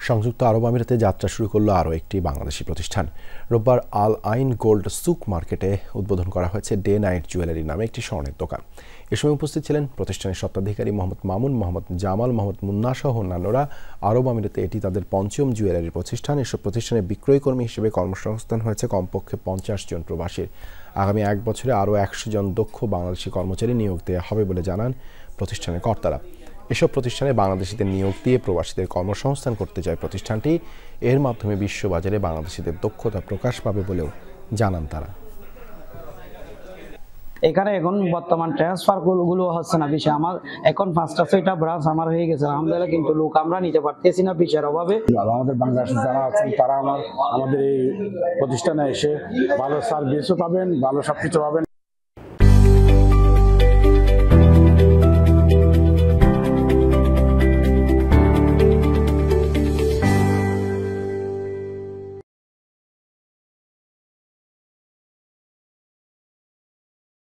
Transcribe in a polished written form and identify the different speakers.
Speaker 1: সংযুক্ত আরব আমিরাতে যাত্রা শুরু করলো আরও একটি বাংলাদেশি প্রতিষ্ঠান। রোববার আল আইন গোল্ড সুক মার্কেটে উদ্বোধন করা হয়েছে ডে নাইট জুয়েলারি নামে একটি স্বর্ণের দোকান। এ সময় উপস্থিত ছিলেন প্রতিষ্ঠানের স্বত্বাধিকারী মোহাম্মদ মামুন, মোহাম্মদ জামাল, মোহাম্মদ মুন্না সহ অন্যান্যরা। আরব আমিরাতে এটি তাদের পঞ্চম জুয়েলারি প্রতিষ্ঠান। এসব প্রতিষ্ঠানে বিক্রয় কর্মী হিসেবে কর্মসংস্থান হয়েছে কমপক্ষে 50 জন প্রবাসীর। আগামী 1 বছরে আরও 100 জন দক্ষ বাংলাদেশি কর্মচারী নিয়োগ দেওয়া হবে বলে জানান প্রতিষ্ঠানের কর্তারা। এসব প্রতিষ্ঠানে বাংলাদেশিদের নিয়োগ দিয়ে প্রবাসীদের কর্মসংস্থান করতে চায় প্রতিষ্ঠানটি। এর মাধ্যমে বিশ্ববাজারে বাংলাদেশিদের দক্ষতা প্রকাশ পাবে বলেও জানান তারা।
Speaker 2: এখানে এখন বর্তমান ট্রান্সফার গুলো হচ্ছে না বিষয়। আমার এখন 5টা-6টা ব্রাঞ্চ আমার হয়ে গেছে আলহামদুলিল্লাহ, কিন্তু লোক আমরা নিতে পারতেছি না বিষয়ের অভাবে।
Speaker 3: আমাদের বাংলাদেশে যারা আছেন তারা আমাদের এই প্রতিষ্ঠানে এসে ভালো সার্ভিসও পাবেন, ভালো সবকিছু পাবেন।